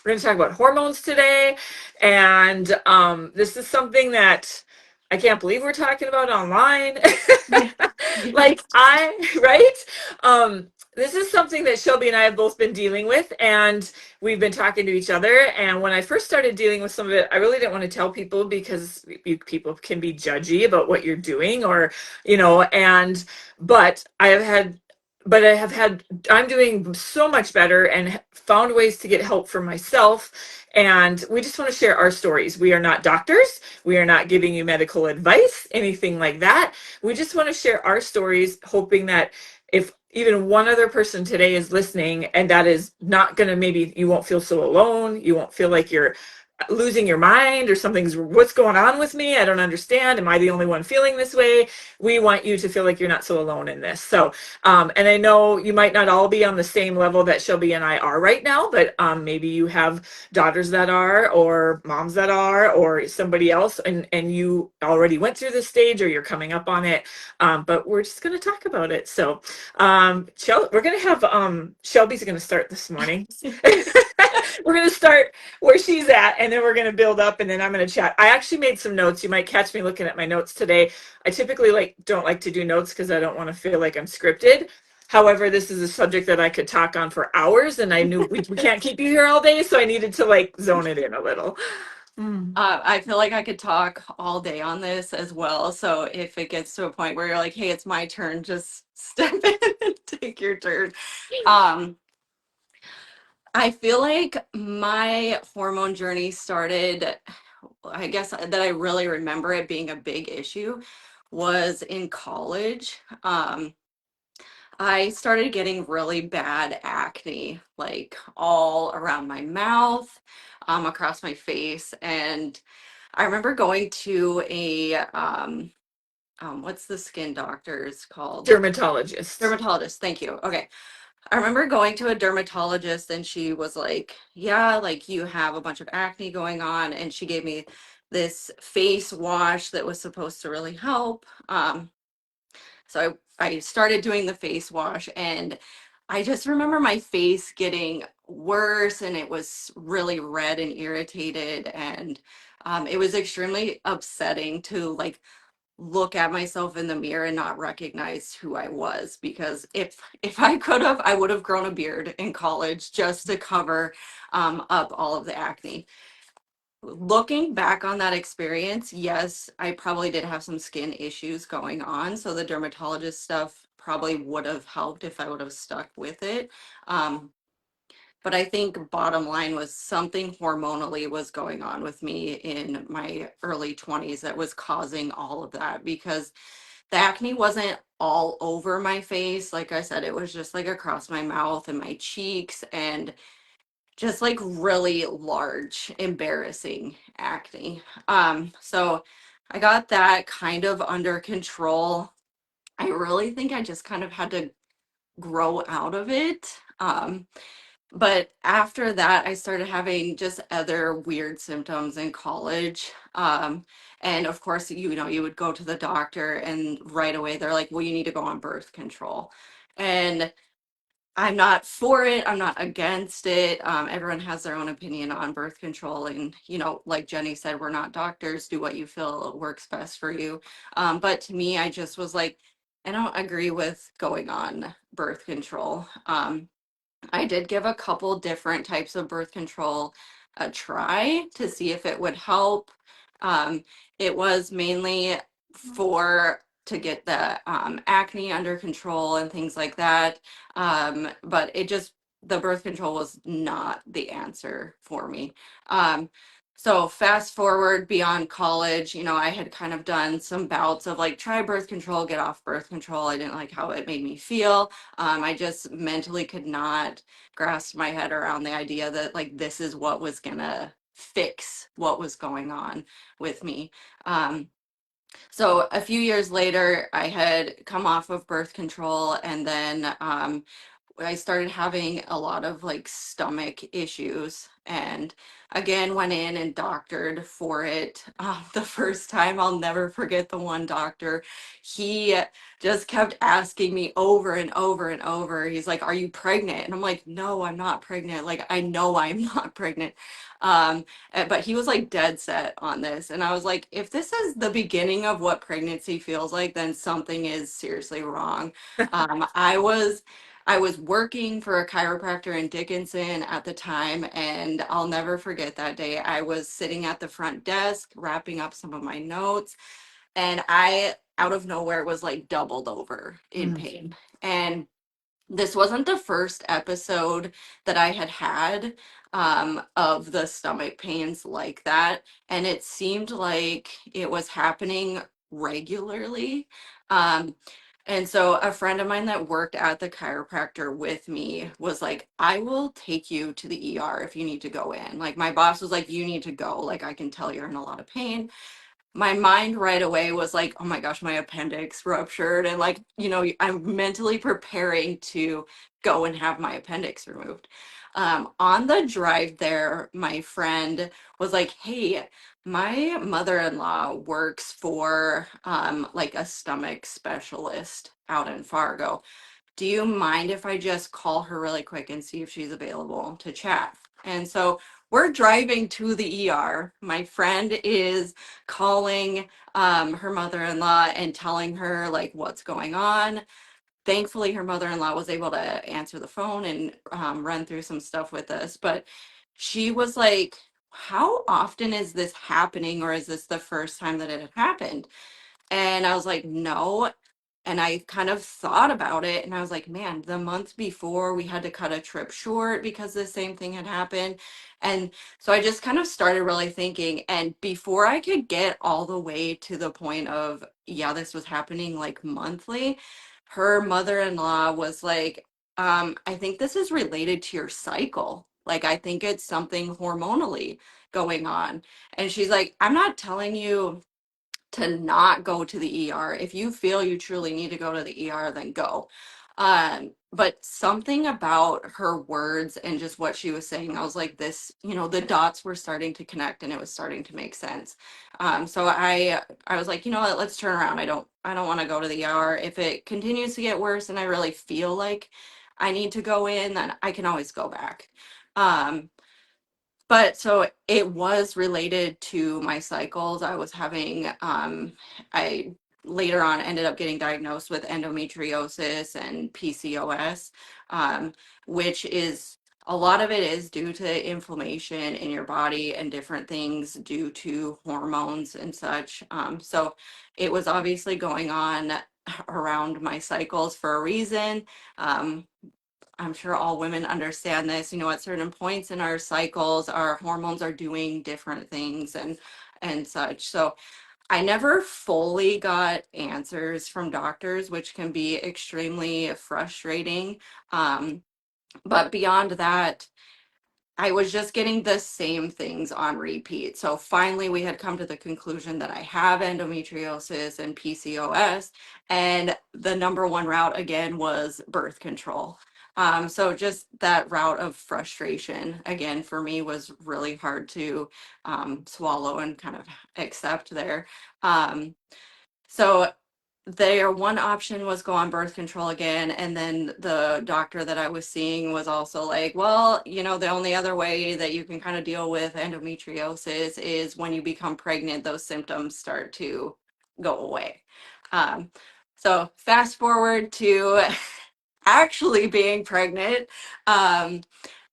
We're going to talk about hormones today. And this is something that I can't believe we're talking about online. Yeah. Yeah. Like, right? This is something that Shelby and I have both been dealing with, and we've been talking to each other. And when I first started dealing with some of it, I really didn't want to tell people because people can be judgy about what you're doing, or, and, but I have had but I have had, I'm doing so much better and found ways to get help for myself. And we just want to share our stories. We are not doctors. We are not giving you medical advice, anything like that. We just want to share our stories, hoping that if even one other person today is listening, and that is not going to, maybe you won't feel so alone. You won't feel like you're losing your mind or something's, what's going on with me? I don't understand. Am I the only one feeling this way? We want you to feel like you're not so alone in this. So, and I know you might not all be on the same level that Shelby and I are right now, but maybe you have daughters that are, or moms that are, or somebody else, and you already went through this stage, or you're coming up on it. But we're just going to talk about it. So, we're going to have Shelby's going to start this morning. We're going to start where she's at, and then we're going to build up, and then I'm going to chat. I actually made some notes. You might catch me looking at my notes today. I typically don't like to do notes because I don't want to feel like I'm scripted. However, this is a subject that I could talk on for hours, and I knew we can't keep you here all day, so I needed to zone it in a little. Mm. I feel like I could talk all day on this as well. So if it gets to a point where you're like, hey, it's my turn, just step in and take your turn. Um, I feel like my hormone journey started, I guess that I really remember it being a big issue was in college. I started getting really bad acne, like all around my mouth, across my face. And I remember going to a, what's the skin doctor's called? Dermatologist. Dermatologist. Thank you. Okay. I remember going to a dermatologist and she was like, yeah, like you have a bunch of acne going on. And she gave me this face wash that was supposed to really help. So I started doing the face wash and I just remember my face getting worse and it was really red and irritated. And it was extremely upsetting to like look at myself in the mirror and not recognize who I was, because if I could have, I would have grown a beard in college just to cover up all of the acne. Looking back on that experience, yes, I probably did have some skin issues going on, so the dermatologist stuff probably would have helped if I would have stuck with it. Um, but I think bottom line was something hormonally was going on with me in my early 20s that was causing all of that, because the acne wasn't all over my face. Like I said, it was just like across my mouth and my cheeks and just like really large, embarrassing acne. So I got that kind of under control. I really think I just kind of had to grow out of it. But after that, I started having just other weird symptoms in college. And of course, you would go to the doctor and right away they're like, well, you need to go on birth control. And I'm not for it. I'm not against it. Everyone has their own opinion on birth control. And, like Jenny said, we're not doctors. Do what you feel works best for you. But to me, I just was like, I don't agree with going on birth control. I did give a couple different types of birth control a try to see if it would help. Um, it was mainly for to get the acne under control and things like that. But the birth control was not the answer for me. So fast forward beyond college, I had kind of done some bouts of like try birth control, get off birth control. I didn't like how it made me feel. I just mentally could not grasp my head around the idea that like this is what was gonna fix what was going on with me. So a few years later, I had come off of birth control, and then I started having a lot of like stomach issues, and again went in and doctored for it. The first time, I'll never forget the one doctor. He just kept asking me over and over and over. He's like, "Are you pregnant?" And I'm like, "No, I'm not pregnant. Like, I know I'm not pregnant." But he was like dead set on this, and I was like, if this is the beginning of what pregnancy feels like, then something is seriously wrong. I was working for a chiropractor in Dickinson at the time, and I'll never forget that day. I was sitting at the front desk wrapping up some of my notes, and I, out of nowhere, was like doubled over in Mm. pain. And this wasn't the first episode that I had had of the stomach pains like that. And it seemed like it was happening regularly. Um, and so a friend of mine that worked at the chiropractor with me was like, "I will take you to the ER if you need to go in." Like, my boss was like, "You need to go. Like, I can tell you're in a lot of pain." My mind right away was like, "Oh my gosh, my appendix ruptured." And like, I'm mentally preparing to go and have my appendix removed. On the drive there, my friend was like, "Hey, my mother-in-law works for like a stomach specialist out in Fargo. Do you mind if I just call her really quick and see if she's available to chat?" And so we're driving to the ER. My friend is calling her mother-in-law and telling her like what's going on. Thankfully, her mother-in-law was able to answer the phone and run through some stuff with us. But she was like, "How often is this happening, or is this the first time that it had happened?" And I was like, "No." And I kind of thought about it, and I was like, man, the month before we had to cut a trip short because the same thing had happened. And so I just kind of started really thinking. And before I could get all the way to the point of, yeah, this was happening like monthly, her mother-in-law was like, "I think this is related to your cycle. Like, I think it's something hormonally going on." And she's like, "I'm not telling you to not go to the ER. If you feel you truly need to go to the ER, then go." But something about her words and just what she was saying, I was like, this, the dots were starting to connect and it was starting to make sense. So I was like, you know what, let's turn around. I don't want to go to the ER. If it continues to get worse and I really feel like I need to go in, then I can always go back. Um, but so it was related to my cycles. I was having, I later on ended up getting diagnosed with endometriosis and PCOS, um, which is a lot of it is due to inflammation in your body and different things due to hormones and such. So it was obviously going on around my cycles for a reason. Um, I'm sure all women understand this. At certain points in our cycles, our hormones are doing different things and such. So I never fully got answers from doctors, which can be extremely frustrating. Um, but beyond that, I was just getting the same things on repeat. So finally, we had come to the conclusion that I have endometriosis and PCOS, and the number one route again was birth control. So just that route of frustration again for me was really hard to swallow and kind of accept there. Um, so their one option was go on birth control again, and then the doctor that I was seeing was also like, "Well, the only other way that you can kind of deal with endometriosis is when you become pregnant, those symptoms start to go away." um, so fast forward to actually being pregnant. um,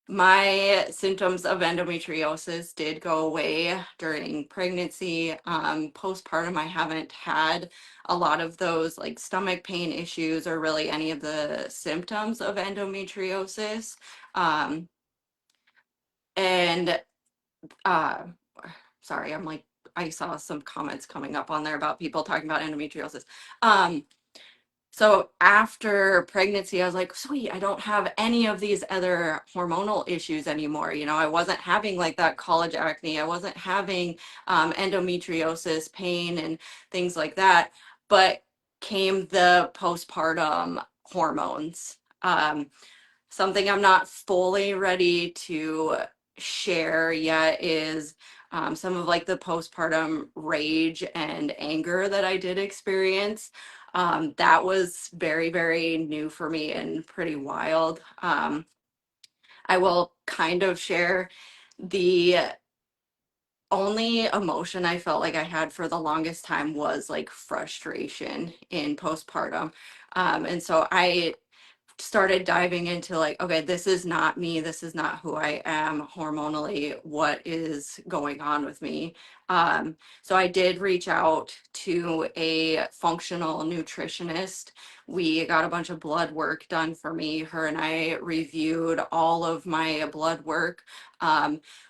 my symptoms of endometriosis did go away during pregnancy. Postpartum, I haven't had a lot of those like stomach pain issues or really any of the symptoms of endometriosis. Um, and uh, sorry, I saw some comments coming up on there about people talking about endometriosis. Um, So after pregnancy, I was like, sweet, I don't have any of these other hormonal issues anymore. I wasn't having like that college acne. I wasn't having endometriosis pain and things like that. But came the postpartum hormones. Something I'm not fully ready to share yet is some of like the postpartum rage and anger that I did experience. That was very, very new for me and pretty wild. I will kind of share the only emotion I felt like I had for the longest time was like frustration in postpartum. And so I started diving into like, okay, this is not me. This is not who I am hormonally. What is going on with me? So I did reach out to a functional nutritionist. We got a bunch of blood work done for me. Her and I reviewed all of my blood work,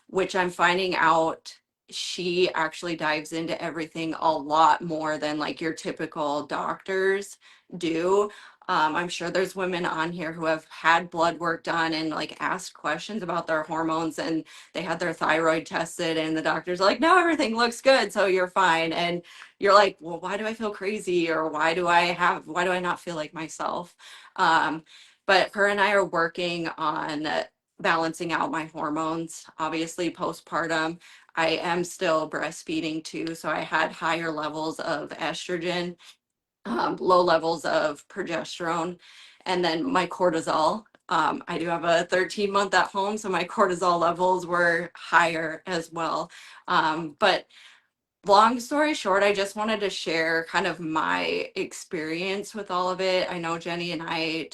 which I'm finding out she actually dives into everything a lot more than like your typical doctors do. I'm sure there's women on here who have had blood work done and like asked questions about their hormones, and they had their thyroid tested and the doctor's like, no, everything looks good, so you're fine. And you're like, well, why do I feel crazy? Or why do I not feel like myself? Um, but her and I are working on balancing out my hormones. Obviously, postpartum, I am still breastfeeding too, so I had higher levels of estrogen, low levels of progesterone, and then my cortisol. I do have a 13-month at home, so my cortisol levels were higher as well. But long story short, I just wanted to share kind of my experience with all of it. I know Jenny and I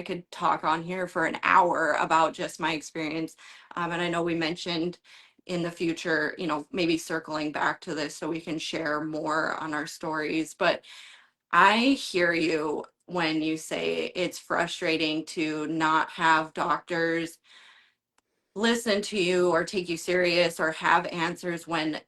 could talk on here for an hour about just my experience. And I know we mentioned in the future, maybe circling back to this so we can share more on our stories. But I hear you when you say it's frustrating to not have doctors listen to you or take you serious or have answers when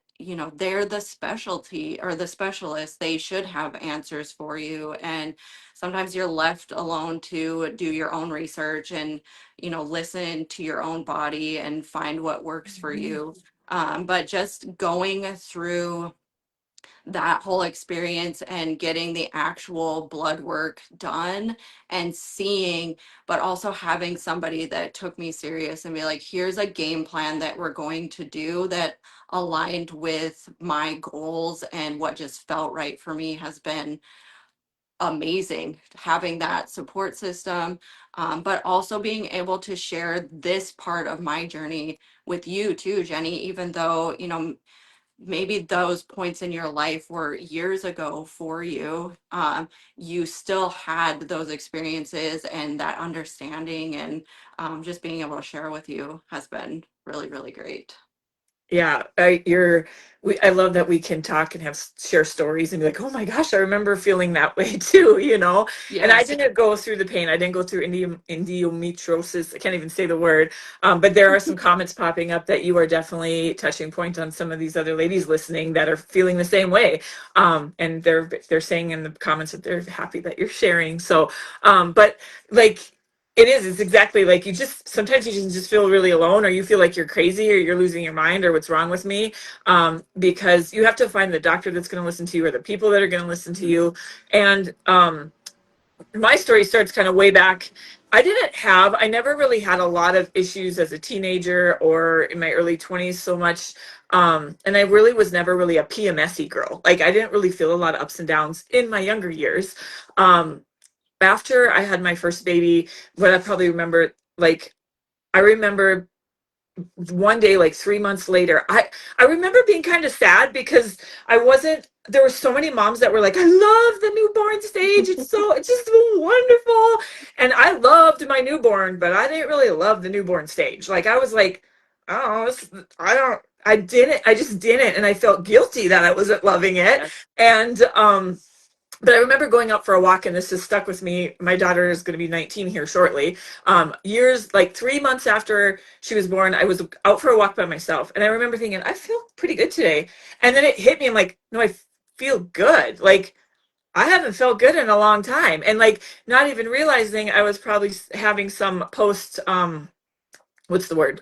they're the specialty or the specialist. They should have answers for you, and sometimes you're left alone to do your own research and listen to your own body and find what works for you. But just going through that whole experience and getting the actual blood work done and seeing, but also having somebody that took me serious and be like, here's a game plan that we're going to do that aligned with my goals and what just felt right for me has been amazing. Having that support system, but also being able to share this part of my journey with you too, Jenny, even though, maybe those points in your life were years ago for you. You still had those experiences and that understanding, and just being able to share with you has been really, really great. Yeah, I love that we can talk and share stories and be like, oh my gosh, I remember feeling that way too, you know. And I Yes. didn't go through the pain. I didn't go through endometriosis. I can't even say the word. But there are some comments popping up that you are definitely touching point on some of these other ladies listening that are feeling the same way. And they're saying in the comments that they're happy that you're sharing. So, but like it's exactly like sometimes you just feel really alone, or you feel like you're crazy, or you're losing your mind, or what's wrong with me. Because you have to find the doctor that's going to listen to you, or the people that are going to listen to you. And my story starts kind of way back. I never really had a lot of issues as a teenager or in my early 20s so much. And I really was never really a PMSy girl. Like, I didn't really feel a lot of ups and downs in my younger years. Um, After I had my first baby, what I probably remember, like, I remember one day, like 3 months later, I remember being kind of sad because I wasn't. There were so many moms that were like, "I love the newborn stage. It's just so wonderful." And I loved my newborn, but I didn't really love the newborn stage. Like, I was like, "Oh, I don't." I didn't. I just didn't, and I felt guilty that I wasn't loving it. Yes. And but I remember going out for a walk, and this has stuck with me. My daughter is going to be 19 here shortly. Years, like 3 months after she was born, I was out for a walk by myself, and I remember thinking, I feel pretty good today. And then it hit me. I'm like, no, I feel good. Like, I haven't felt good in a long time, and like not even realizing I was probably having some what's the word?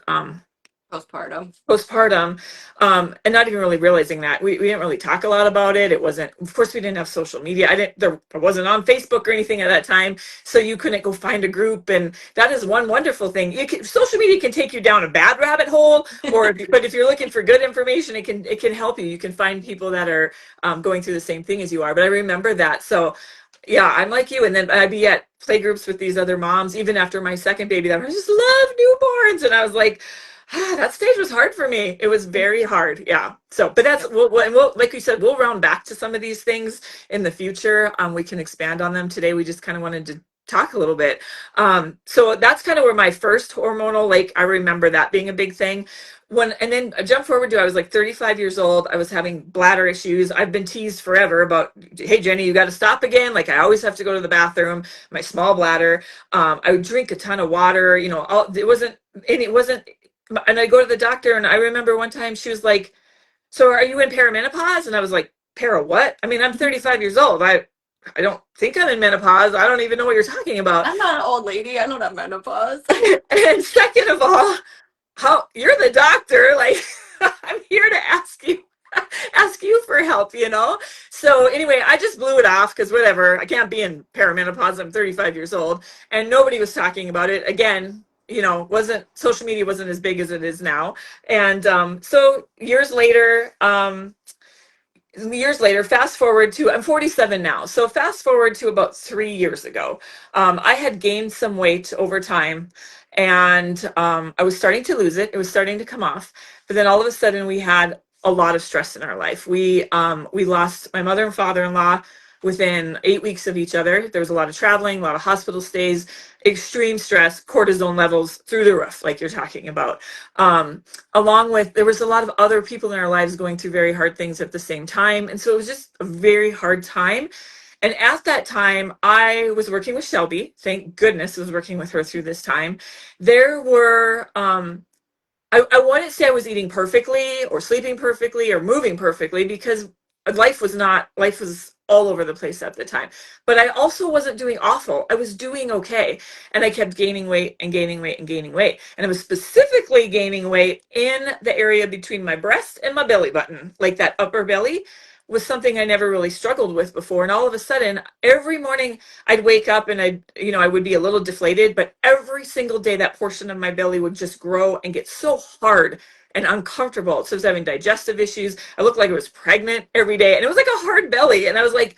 postpartum. postpartum, and not even really realizing that we didn't really talk a lot about it. It wasn't, of course, we didn't have social media. I wasn't on Facebook or anything at that time, so you couldn't go find a group. And that is one wonderful thing. Social media can take you down a bad rabbit hole, but if you're looking for good information, it can help you. You can find people that are going through the same thing as you are. But I remember that. So yeah, I'm like you. And then I'd be at play groups with these other moms, even after my second baby, that I just love newborns. And I was like, that stage was hard for me. It was very hard. Yeah. So, but that's, like you said, we'll round back to some of these things in the future. We can expand on them today. We just kind of wanted to talk a little bit. So that's kind of where my first hormonal, like, I remember that being a big thing. And then I jump forward to, I was like 35 years old. I was having bladder issues. I've been teased forever about, hey, Jenny, you got to stop again. Like, I always have to go to the bathroom, my small bladder. I would drink a ton of water, it wasn't, and I go to the doctor, and I remember one time she was like, so are you in perimenopause? And I was like, para what? I mean, I'm 35 years old. I don't think I'm in menopause. I don't even know what you're talking about. I'm not an old lady. I don't have menopause. And second of all, how you're the doctor, like, I'm here to ask you for help. So anyway, I just blew it off because whatever, I can't be in perimenopause. I'm 35 years old, and nobody was talking about it. Again, wasn't social media wasn't as big as it is now. And so years later, fast forward to, I'm 47 now. So fast forward to about 3 years ago, I had gained some weight over time, and I was starting to lose it. It was starting to come off. But then all of a sudden we had a lot of stress in our life. We lost my mother and father-in-law within 8 weeks of each other. There was a lot of traveling, a lot of hospital stays, extreme stress, cortisone levels through the roof, like you're talking about. Along with, there was a lot of other people in our lives going through very hard things at the same time. And so it was just a very hard time. And at that time, I was working with Shelby. Thank goodness I was working with her through this time. There were, I wouldn't say I was eating perfectly or sleeping perfectly or moving perfectly, because life was all over the place at the time. But I also wasn't doing awful. I was doing okay. And I kept gaining weight and gaining weight and gaining weight. And I was specifically gaining weight in the area between my breast and my belly button, like that upper belly was something I never really struggled with before. And all of a sudden, every morning I'd wake up and I would be a little deflated, but every single day that portion of my belly would just grow and get so hard and uncomfortable. So I was having digestive issues. I looked like I was pregnant every day, and it was like a hard belly. And I was like,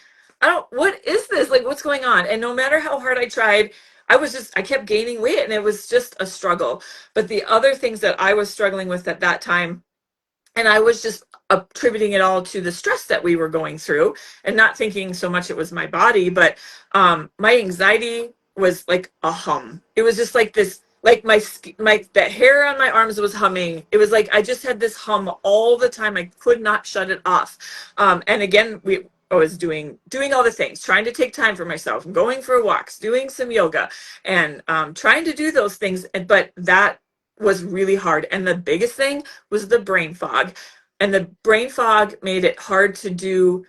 what is this? Like, what's going on? And no matter how hard I tried, I kept gaining weight, and it was just a struggle. But the other things that I was struggling with at that time, and I was just attributing it all to the stress that we were going through, and not thinking so much it was my body, but my anxiety was like a hum. It was just like this, like the hair on my arms was humming. It was like I just had this hum all the time. I could not shut it off. And again, I was doing all the things, trying to take time for myself, going for walks, doing some yoga, and trying to do those things. But that was really hard. And the biggest thing was the brain fog. And the brain fog made it hard to do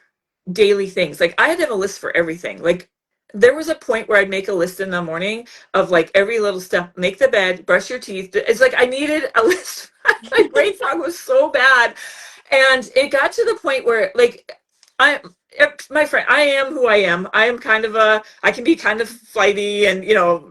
daily things. Like, I had to have a list for everything. Like, there was a point where I'd make a list in the morning of like every little step: make the bed, brush your teeth. It's like I needed a list. My brain fog was so bad. And it got to the point where, like, I, my friend, I am who I am. I can be kind of flighty, and,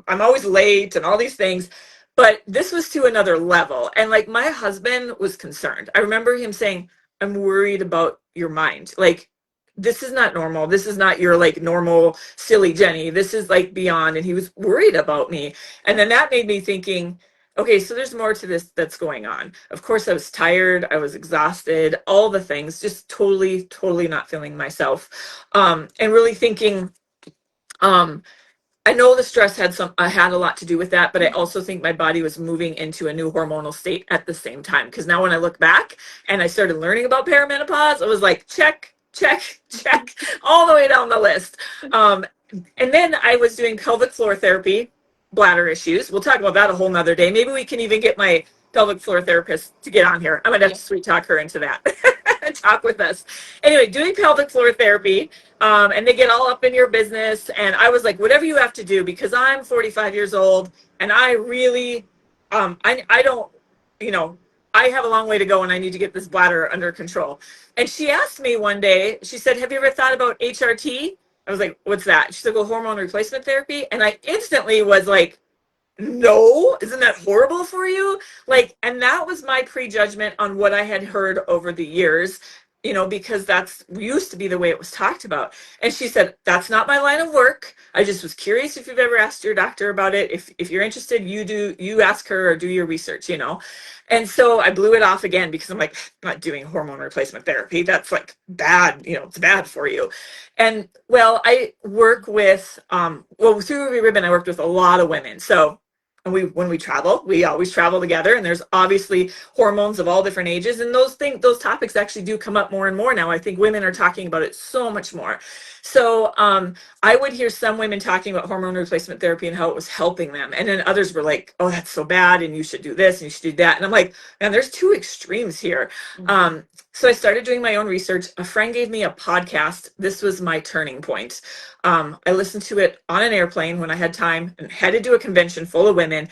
I'm always late and all these things. But this was to another level. And like, my husband was concerned. I remember him saying, I'm worried about your mind. Like, this is not normal. This is not your like normal, silly Jenny. This is like beyond. And he was worried about me. And then that made me thinking, okay, so there's more to this that's going on. Of course, I was tired. I was exhausted, all the things, just totally, totally not feeling myself. And really thinking, I know the stress had a lot to do with that, but I also think my body was moving into a new hormonal state at the same time. Because now when I look back and I started learning about perimenopause, I was like, check, check, check, all the way down the list. And then I was doing pelvic floor therapy, bladder issues. We'll talk about that a whole nother day. Maybe we can even get my pelvic floor therapist to get on here. I'm going to have to sweet talk her into that. Talk with us. Anyway, doing pelvic floor therapy, and they get all up in your business. And I was like, whatever you have to do, because I'm 45 years old, and I really, I don't, you know, I have a long way to go and I need to get this bladder under control. And she asked me one day, she said, have you ever thought about HRT? I was like, what's that? She's like, well, hormone replacement therapy. And I instantly was like, no, isn't that horrible for you? Like, and that was my prejudgment on what I had heard over the years, you know, because that's used to be the way it was talked about. And she said, that's not my line of work. I just was curious if you've ever asked your doctor about it. If you're interested, you ask her or do your research, you know. And so I blew it off again because I'm like, I'm not doing hormone replacement therapy. That's like bad, you know, it's bad for you. And well, I work with well, through Ruby Ribbon, I worked with a lot of women. So and when we travel, we always travel together, and there's obviously hormones of all different ages, and those topics actually do come up more and more now. I think women are talking about it so much more. So I would hear some women talking about hormone replacement therapy and how it was helping them, and then others were like, oh, that's so bad and you should do this and you should do that. And I'm like, man, there's two extremes here. So I started doing my own research. A friend gave me a podcast. This was my turning point. I listened to it on an airplane when I had time and headed to a convention full of women.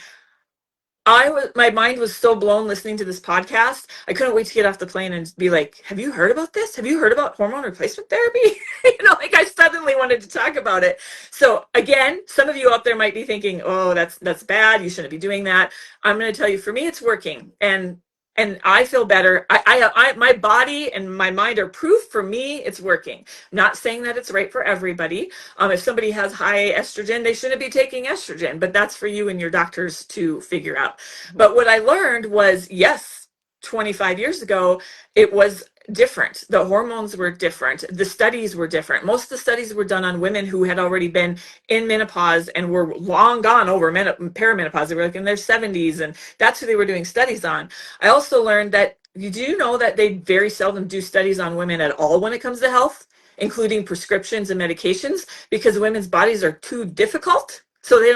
My mind was so blown listening to this podcast. I couldn't wait to get off the plane and be like, have you heard about this? Have you heard about hormone replacement therapy? You know, like I suddenly wanted to talk about it. So again, some of you out there might be thinking, oh, that's bad. You shouldn't be doing that. I'm going to tell you, for me, it's working. And I feel better. My body and my mind are proof. For me, it's working. Not saying that it's right for everybody. If somebody has high estrogen, they shouldn't be taking estrogen, but that's for you and your doctors to figure out. But what I learned was, yes, 25 years ago, it was different. The hormones were different. The studies were different. Most of the studies were done on women who had already been in menopause and were long gone over perimenopause. They were like in their 70s, and that's who they were doing studies on. I also learned that you do know that they very seldom do studies on women at all when it comes to health, including prescriptions and medications, because women's bodies are too difficult. So they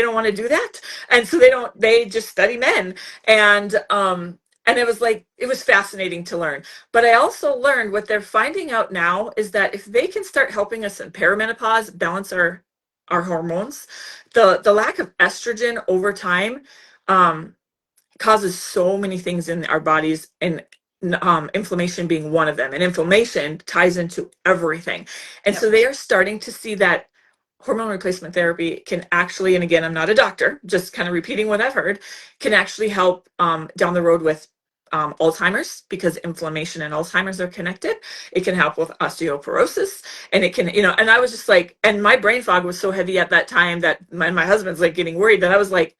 don't want to do that. And so they just study men. And it was like, it was fascinating to learn. But I also learned what they're finding out now is that if they can start helping us in perimenopause balance our hormones, the lack of estrogen over time causes so many things in our bodies, and inflammation being one of them. And inflammation ties into everything. And Yep. so they are starting to see that hormone replacement therapy can actually, and again, I'm not a doctor, just kind of repeating what I've heard, can actually help down the road with Alzheimer's, because inflammation and Alzheimer's are connected. It can help with osteoporosis, and it can, you know, and I was just like, and my brain fog was so heavy at that time that my husband's like getting worried, that I was like,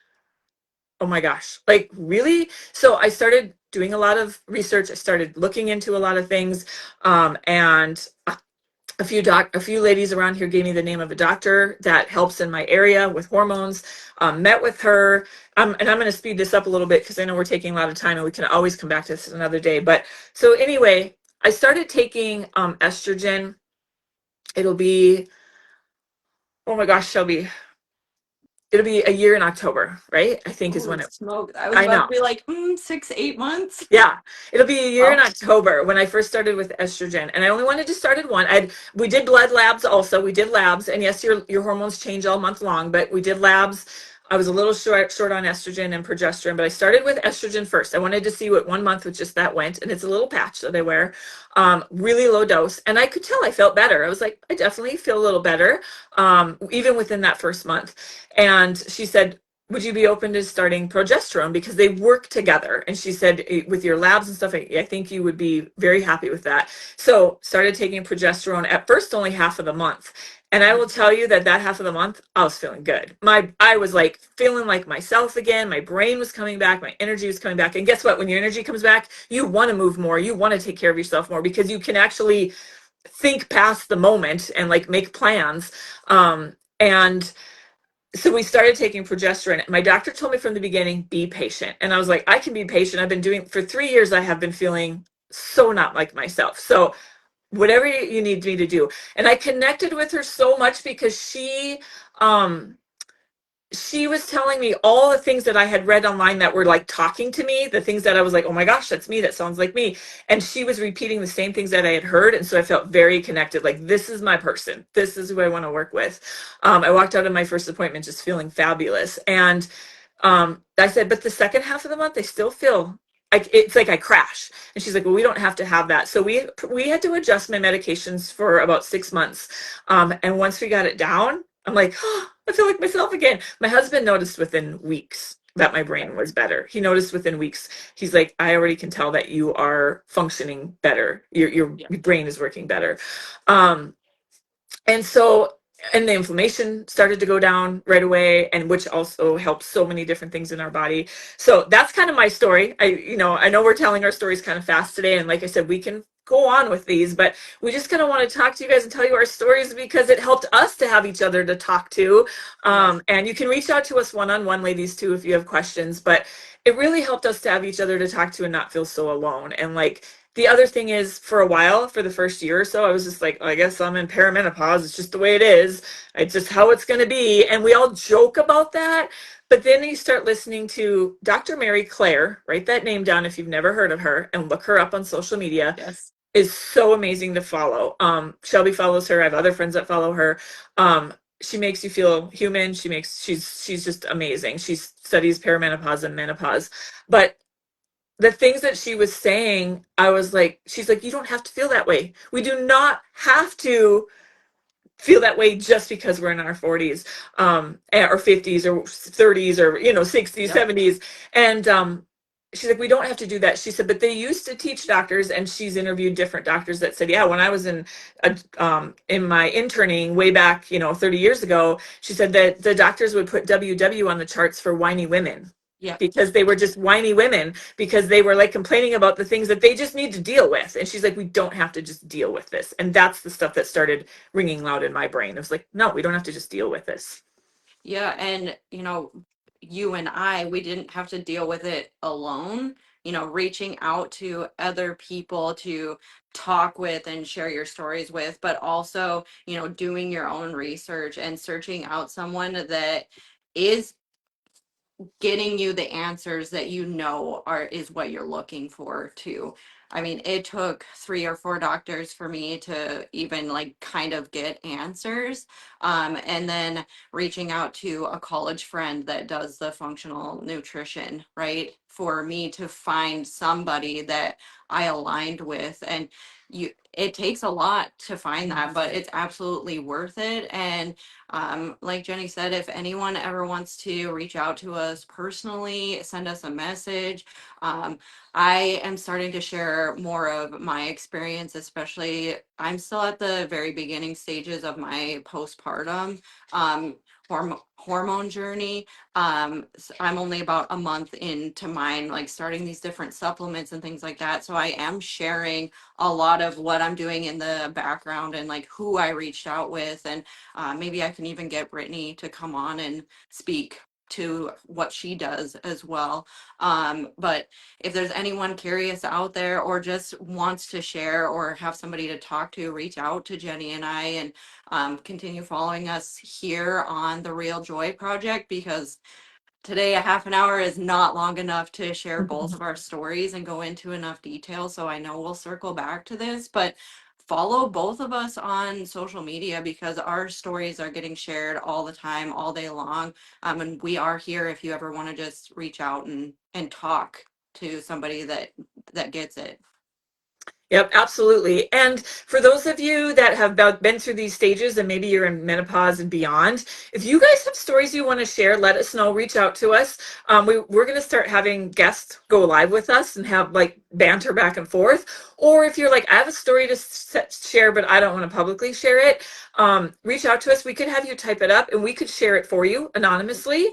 oh my gosh, like really? So I started doing a lot of research. I started looking into a lot of things. And a few ladies around here gave me the name of a doctor that helps in my area with hormones. Met with her, and I'm going to speed this up a little bit because I know we're taking a lot of time, and we can always come back to this another day. But so anyway, I started taking estrogen. It'll be, oh my gosh, Shelby, it'll be a year in October, right? I think is Holy when smoke. I was I about know. to be like, 6, 8 months. Yeah, it'll be a year in Oh, October when I first started with estrogen, and I only wanted to start at one. We did blood labs also. We did labs, and yes, your hormones change all month long, but we did labs. I was a little short on estrogen and progesterone, but I started with estrogen first. I wanted to see what 1 month with just that went, and it's a little patch that I wear, really low dose, and I could tell I felt better. I was like, I definitely feel a little better, even within that first month. And she said, would you be open to starting progesterone, because they work together? And she said, with your labs and stuff, I think you would be very happy with that. So started taking progesterone at first only half of the month. And I will tell you that half of the month, I was feeling good. I was like feeling like myself again. My brain was coming back. My energy was coming back. And guess what? When your energy comes back, you want to move more. You want to take care of yourself more, because you can actually think past the moment and like make plans. And so we started taking progesterone. My doctor told me from the beginning, be patient. And I was like, I can be patient. I've been doing for 3 years. I have been feeling so not like myself. So whatever you need me to do. And I connected with her so much because she was telling me all the things that I had read online that were like talking to me, the things that I was like, oh my gosh, that's me. That sounds like me. And she was repeating the same things that I had heard. And so I felt very connected. Like, this is my person. This is who I want to work with. I walked out of my first appointment just feeling fabulous. And I said, but the second half of the month, I still feel it's like I crash. And she's like, well, we don't have to have that. So we had to adjust my medications for about 6 months. And once we got it down, I'm like, oh, I feel like myself again. My husband noticed within weeks that my brain was better. He noticed within weeks. He's like, I already can tell that you are functioning better. Yeah. Your brain is working better. Um, and so, and the inflammation started to go down right away, and which also helps so many different things in our body. So that's kind of my story. I know we're telling our stories kind of fast today, and like I said, we can go on with these, but we just kind of want to talk to you guys and tell you our stories because it helped us to have each other to talk to. Yes. And you can reach out to us one-on-one, ladies, too, if you have questions. But it really helped us to have each other to talk to and not feel so alone. And like, the other thing is, for a while, for the first year or so, I was just like, oh, I guess I'm in perimenopause. It's just the way it is. It's just how it's going to be. And we all joke about that. But then you start listening to Dr. Mary Claire, write that name down if you've never heard of her, and look her up on social media, Yes. is so amazing to follow. Shelby follows her. I have other friends that follow her. She makes you feel human. She's just amazing. She studies perimenopause and menopause. But the things that she was saying, I was like, she's like, you don't have to feel that way. We do not have to feel that way just because we're in our 40s, or 50s or 30s or, 60s, Yep. 70s. And she's like, we don't have to do that. She said, but they used to teach doctors, and she's interviewed different doctors that said, yeah, when I was in my interning way back, 30 years ago, she said that the doctors would put WW on the charts for whiny women Yep. because they were just whiny women, because they were like complaining about the things that they just need to deal with. And she's like, we don't have to just deal with this. And that's the stuff that started ringing loud in my brain. It was like, no, we don't have to just deal with this. Yeah, and you and I, we didn't have to deal with it alone. Reaching out to other people to talk with and share your stories with, but also, doing your own research and searching out someone that is getting you the answers that are is what you're looking for too. I mean, it took 3 or 4 doctors for me to even like kind of get answers. And then reaching out to a college friend that does the functional nutrition, right? For me to find somebody that I aligned with. And it takes a lot to find that, but it's absolutely worth it. And like Jenny said, if anyone ever wants to reach out to us personally, send us a message. Um, I am starting to share more of my experience, especially I'm still at the very beginning stages of my postpartum hormone journey. I'm only about a month into mine, like starting these different supplements and things like that. So I am sharing a lot of what I'm doing in the background and like who I reached out with, and maybe I can even get Brittany to come on and speak to what she does as well. But if there's anyone curious out there or just wants to share or have somebody to talk to, reach out to Jenny and I, and continue following us here on the Real Joy Project, because today a half an hour is not long enough to share both of our stories and go into enough detail. So I know we'll circle back to this, but follow both of us on social media because our stories are getting shared all the time, all day long. And we are here if you ever want to just reach out and talk to somebody that gets it. Yep, absolutely. And for those of you that have been through these stages and maybe you're in menopause and beyond, if you guys have stories you want to share, let us know. Reach out to us. We're going to start having guests go live with us and have like banter back and forth. Or if you're like, I have a story to share, but I don't want to publicly share it, reach out to us. We could have you type it up and we could share it for you anonymously,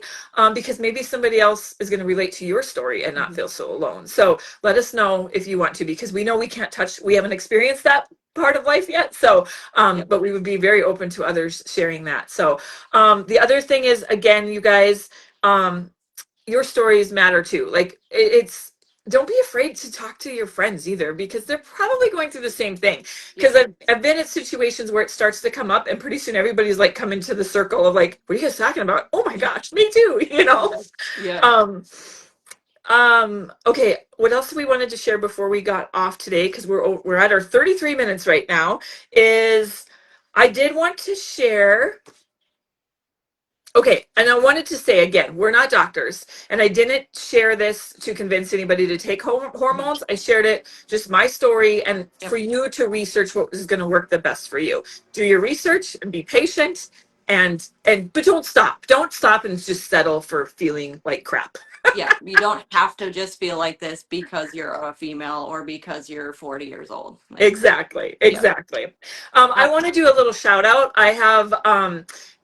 because maybe somebody else is going to relate to your story and not Mhm. feel so alone. So let us know if you want to, because we know we can't touch, we haven't experienced that part of life yet. So, Yep. but we would be very open to others sharing that. So, the other thing is, again, you guys, your stories matter too. Like it's, don't be afraid to talk to your friends either, because they're probably going through the same thing. Because Yep. I've been in situations where it starts to come up and pretty soon everybody's like coming to the circle of like, what are you guys talking about? Oh my gosh, me too, Yes. Yeah. Um, okay, what else we wanted to share before we got off today, because we're at our 33 minutes right now, is I did want to share. Okay, and I wanted to say again, we're not doctors, and I didn't share this to convince anybody to take Mhm. hormones. I shared it just my story, and for Yep. you to research what is going to work the best for you. Do your research and be patient, and but don't stop. Don't stop and just settle for feeling like crap. Yeah, you don't have to just feel like this because you're a female or because you're 40 years old. Like, Exactly, yep. exactly. I Uh, want to do a little shout out. I have,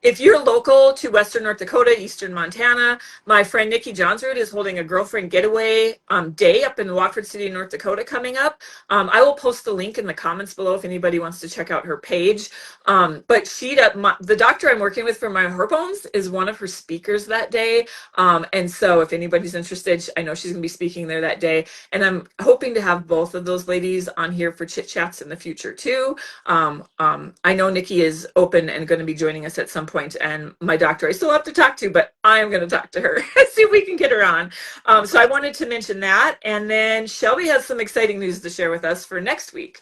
if you're local to Western North Dakota, Eastern Montana, my friend Nikki Johnsrud is holding a girlfriend getaway day up in Watford City, North Dakota coming up. I will post the link in the comments below if anybody wants to check out her page. But the doctor I'm working with for my hormones is one of her speakers that day. And so if anybody's interested, I know she's going to be speaking there that day. And I'm hoping to have both of those ladies on here for chit chats in the future too. I know Nikki is open and going to be joining us at some point, and my doctor I still have to talk to, but I'm going to talk to her see if we can get her on. So I wanted to mention that, and then Shelby has some exciting news to share with us for next week.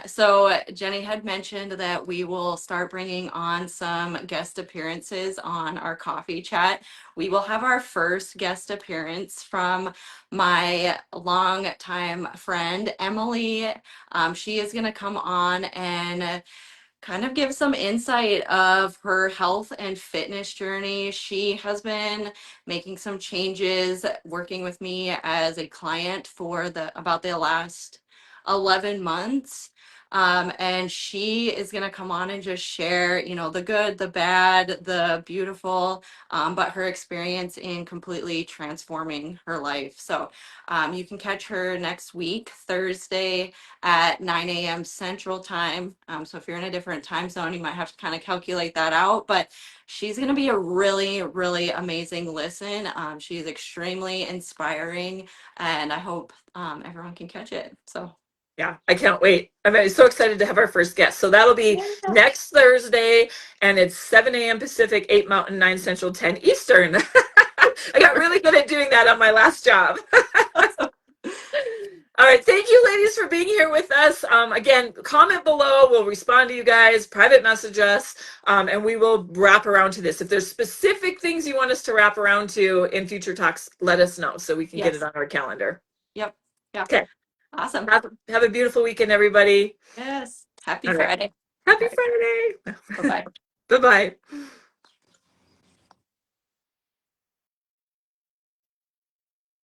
So Jenny had mentioned that we will start bringing on some guest appearances on our coffee chat. We will have our first guest appearance from my longtime friend, Emily. She is going to come on and kind of give some insight of her health and fitness journey. She has been making some changes working with me as a client for the last 11 months. And she is going to come on and just share, the good, the bad, the beautiful, but her experience in completely transforming her life. So you can catch her next week, Thursday at 9 a.m. Central Time. So if you're in a different time zone, you might have to kind of calculate that out. But she's going to be a really, really amazing listen. She's extremely inspiring, and I hope everyone can catch it. So Yeah, I can't wait. I'm so excited to have our first guest. So that'll be yeah. next Thursday, and it's 7 a.m. Pacific, 8 Mountain, 9 Central, 10 Eastern. I got really good at doing that on my last job. Awesome. All right. Thank you, ladies, for being here with us. Again, comment below. We'll respond to you guys, private message us, and we will wrap around to this. If there's specific things you want us to wrap around to in future talks, let us know so we can get it Yes. on our calendar. Yep. Yeah. Okay. Awesome. Have a beautiful weekend, everybody. Yes. Happy All right. Friday. Happy All right. Friday. Bye bye. Bye bye.